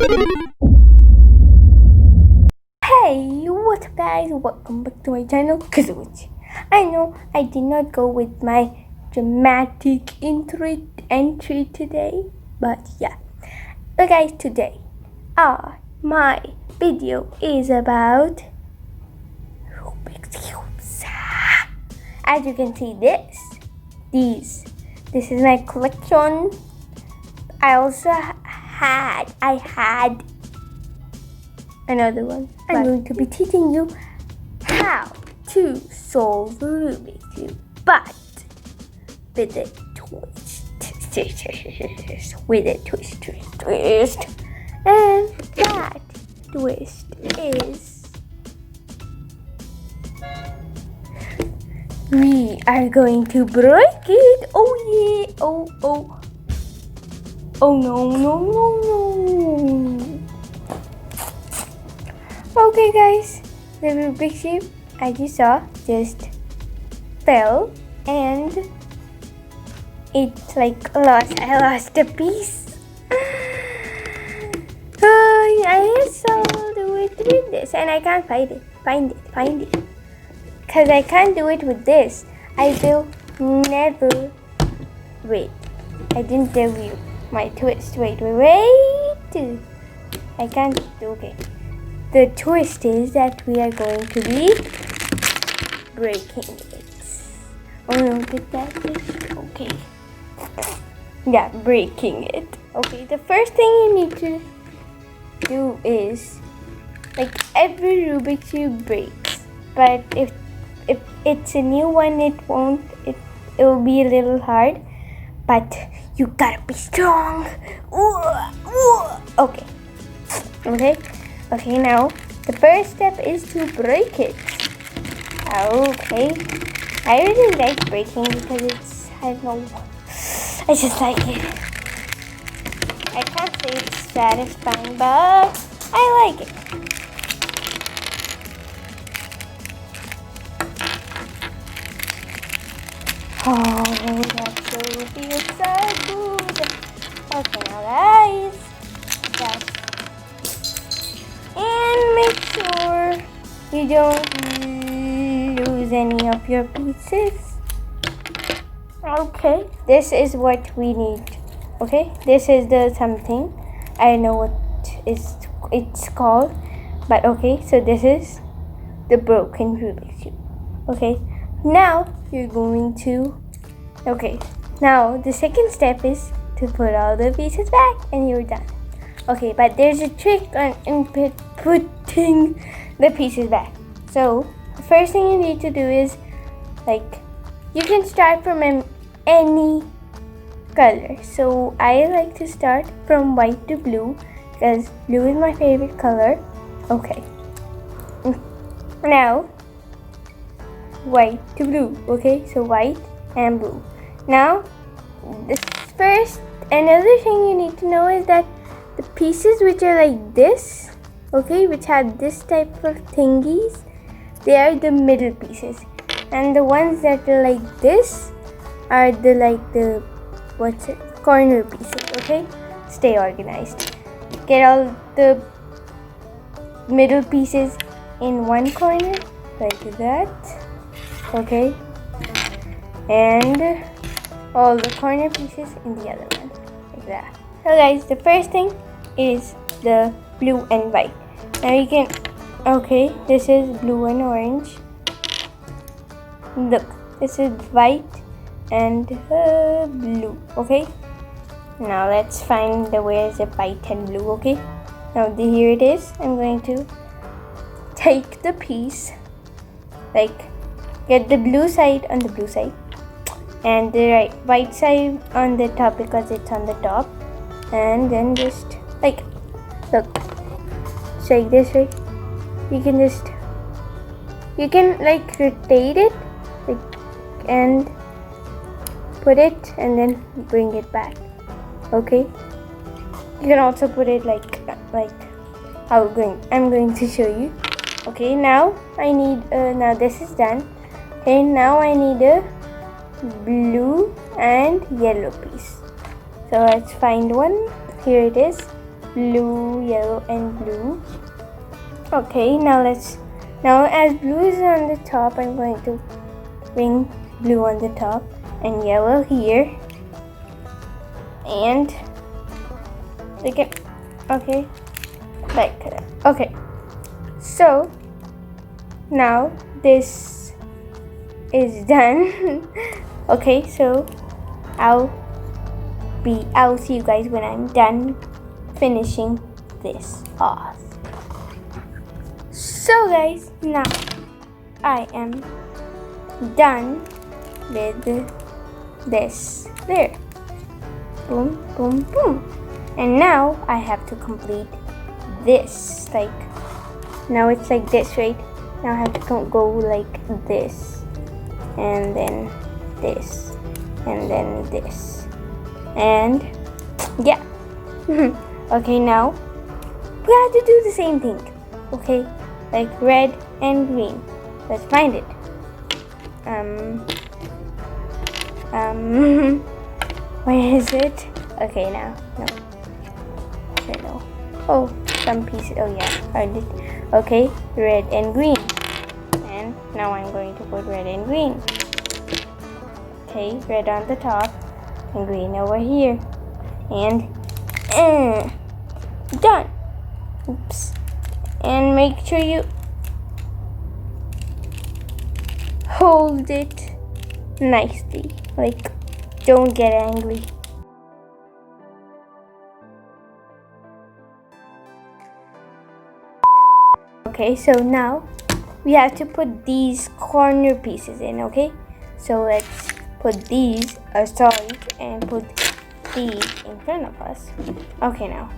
Hey, what's up guys? Welcome back to my channel, Kazuchi. I know I did not go with my dramatic entry today, but yeah. But guys, today, my video is about Rubik's Cubes. As you can see, this is my collection. I also had another one. I'm going to be teaching you how to solve Rubik's Cube, but with a twist. With a twist. And that twist is we are going to break it. Oh yeah. Oh no. Okay guys, the Rubik's Cube, as you saw, just fell and it's like I lost a piece. I solved it with this and I can't find it. Because I can't do it with this. I will never, wait, I didn't tell you my twist, wait. I can't, okay. The twist is that we are going to be breaking it. Oh no, did that just, okay. Yeah, breaking it. Okay, the first thing you need to do is, like every Rubik's Cube breaks, but if it's a new one, it will be a little hard, but you gotta be strong. Okay, now the first step is to break it. Okay, I really like breaking because it's, I don't know, I just like it. I can't say it's satisfying, but I like it. Oh, that sure feels so good. Okay, now guys, and make sure you don't lose any of your pieces. Okay, this is what we need. Okay, this is the something. I don't know what it's called, but okay, so this is the broken Rubik's Cube. Okay, now you're going to, okay, now the second step is to put all the pieces back and you're done. Okay, but there's a trick on putting the pieces back. So the first thing you need to do is, like, you can start from any color. So I like to start from white to blue because blue is my favorite color. Okay, now white to blue. Okay, so white and blue. Now this first, another thing you need to know is that the pieces which are like this, okay, which have this type of thingies, they are the middle pieces, and the ones that are like this are the corner pieces. Okay, stay organized. Get all the middle pieces in one corner like that. Okay, and all the corner pieces in the other one like that. So guys, the first thing is the blue and white. Now you can, okay, this is blue and orange. Look, this is white and blue. Okay, now let's find where's the white and blue. Okay, now here it is. I'm going to take the piece, like get the blue side on the blue side and the white side on the top because it's on the top, and then just like, look, it's like this, right? You can like rotate it, like, and put it and then bring it back. Okay, you can also put it like I'm going to show you. Okay, now I need now this is done. Okay, now I need a blue and yellow piece. So let's find one. Here it is. blue, yellow, and blue. Okay, now as blue is on the top, I'm going to bring blue on the top and yellow here. And okay, like that. Okay, so now this is done. Okay, so I'll see you guys when I'm done finishing this off. So guys, now I am done with this there. Boom, boom, boom. And now I have to complete this. Like, now it's like this, right? Now I have to go like this. And then this. And then this. And yeah. Okay, now we have to do the same thing. Okay? Like red and green. Let's find it. Where is it? Okay, now. No. Okay, no. Oh, some pieces. Oh, yeah. I did. Okay, red and green. And now I'm going to put red and green. Okay, red on the top and green over here. And done. Oops. And make sure you hold it nicely. Like, don't get angry. Okay, so now we have to put these corner pieces in, okay? So let's put these aside and put these in front of us. Okay, now.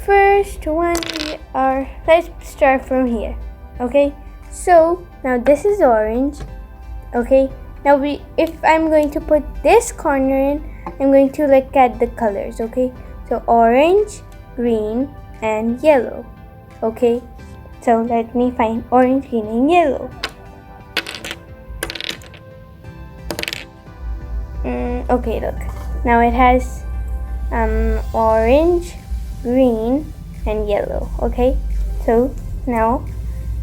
First one let's start from here, okay? So now this is orange, okay? Now if I'm going to put this corner in, I'm going to look at the colors, okay? So orange, green, and yellow, okay? So let me find orange, green, and yellow. Okay, look. Now it has orange, green, and yellow, okay? So now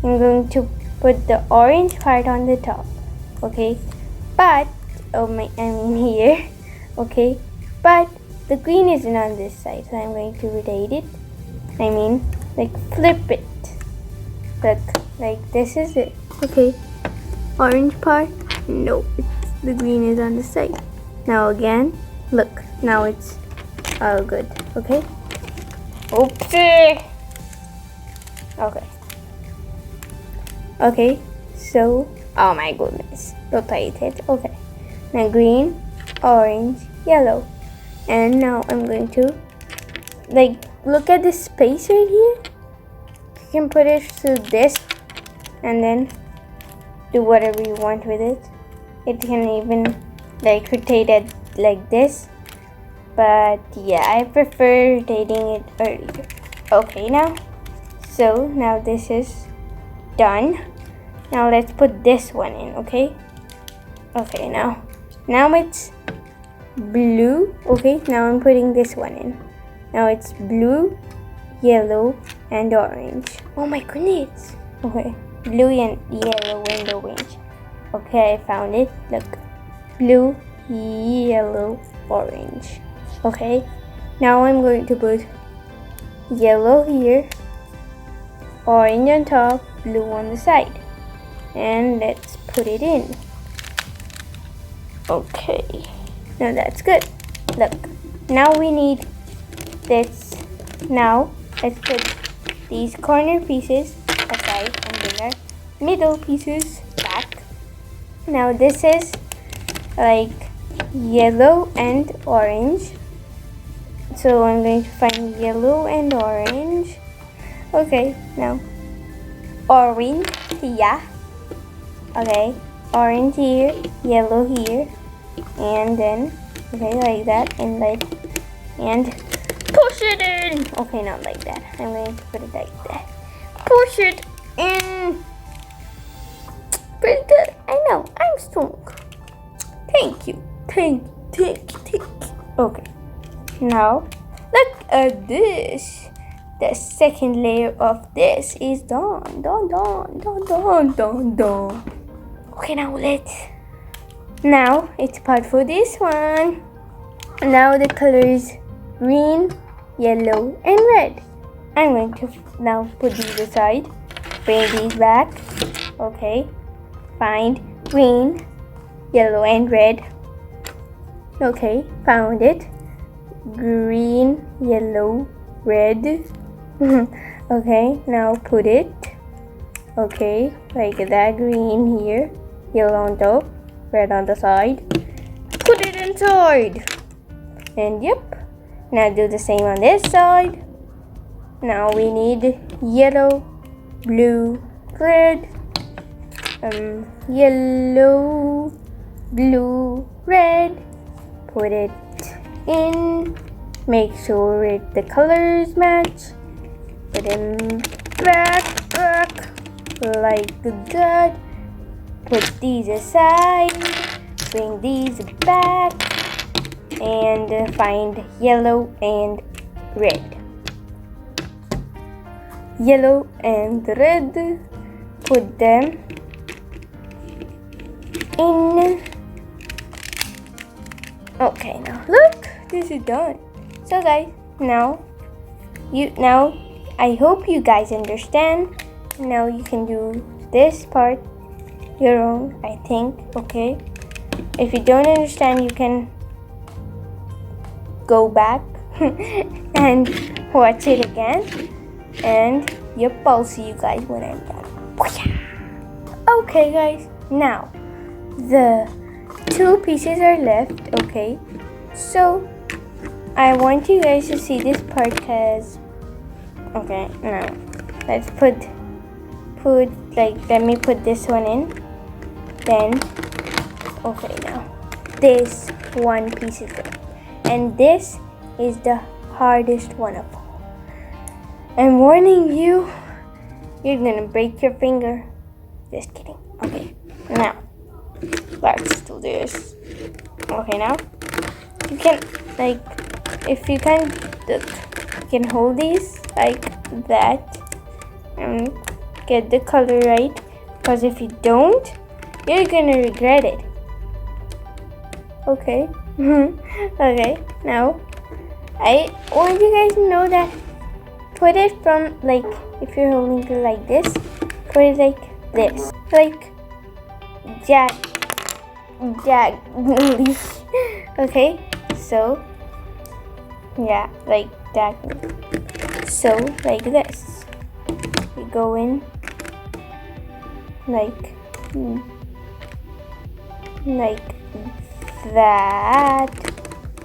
I'm going to put the orange part on the top, okay? But here, okay? But the green isn't on this side, so I'm going to rotate it. Like flip it. Look, like this is it, okay? Orange part, no, the green is on the side. Now again, look, now it's all good, okay? Oopsie! Okay, so, oh my goodness, rotate it, okay. Now green, orange, yellow. And now I'm going to, like, look at this space right here. You can put it to this and then do whatever you want with it. It can even, like, rotate it like this. But yeah, I prefer rotating it earlier. Okay, now. So now this is done. Now let's put this one in, okay? Okay, now it's blue. Okay, now I'm putting this one in. Now it's blue, yellow, and orange. Oh my goodness. Okay, blue and yellow and orange. Okay, I found it. Look, blue, yellow, orange. Okay, now I'm going to put yellow here, orange on top, blue on the side. And let's put it in. Okay, now that's good. Look, now we need this. Now let's put these corner pieces aside and bring our middle pieces back. Now this is like yellow and orange. So I'm going to find yellow and orange. Okay, now orange, yeah. Okay, orange here, yellow here, and then okay, like that, and push it in. Okay, not like that. I'm going to put it like that. Push it in. Pretty good. I know. I'm strong. Thank you. Thank you. Okay. Now Look at this. The second layer of this is done. Done. Okay, now it's part for this one. Now the colors green, yellow, and red. I'm going to now put these aside. Bring these back. Okay. Find green, yellow, and red. Okay, found it. Green, yellow, red. Okay, now put it. Okay, like that. Green here, yellow on top, red on the side. Put it inside. And yep. Now do the same on this side. Now we need yellow, blue, red. Yellow, blue, red. Put it in. Make sure the colors match. Put them back like that. Put these aside. Bring these back. And find yellow and red. Yellow and red. Put them in. Okay, now look, this is done. So guys, now I hope you guys understand. Now you can do this part your own, I think. Okay, if you don't understand, you can go back and watch it again. And yep, I'll see you guys when I'm done. Okay guys, now the two pieces are left. Okay, so I want you guys to see this part because okay, now let's put like, let me put this one in. Then okay, now this one piece is left, and this is the hardest one of all. I'm warning you, you're gonna break your finger. Just kidding. Okay, now let's do this. Okay, now you can, like, if you can, you can hold these like that and get the color right, because if you don't, you're gonna regret it. Okay. Okay, now I want you guys to know that put it from, like, if you're holding it like this, put it like this, like diagonally. Okay, so yeah, like that. So like this, you go in like that.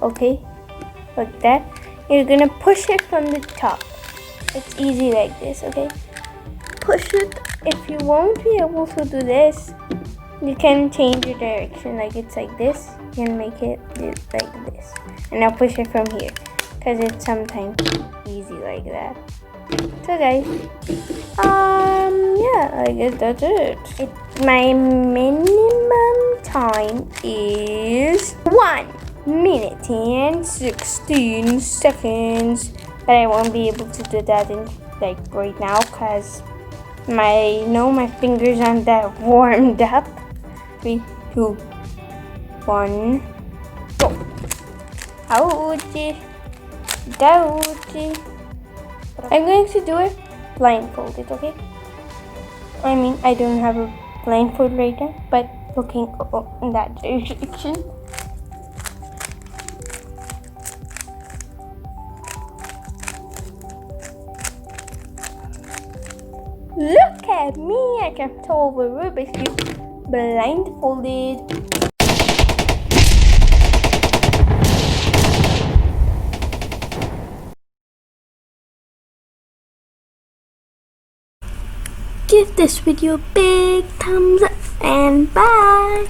Okay, like that. You're gonna push it from the top. It's easy like this. Okay, push it. If you won't be able to do this, you can change your direction. Like it's like this, you can make it like this, and now push it from here, because it's sometimes easy like that. So guys, yeah, I guess that's it. My minimum time is 1 minute and 16 seconds, but I won't be able to do that in, like, right now, because my fingers aren't that warmed up. 3, 2, 1, go. Ouchie. Ouchie. I'm going to do it blindfolded, okay? I mean, I don't have a blindfold right now, but looking in that direction. Look at me, I can solve a Rubik's Cube blindfolded. Give this video a big thumbs up and bye!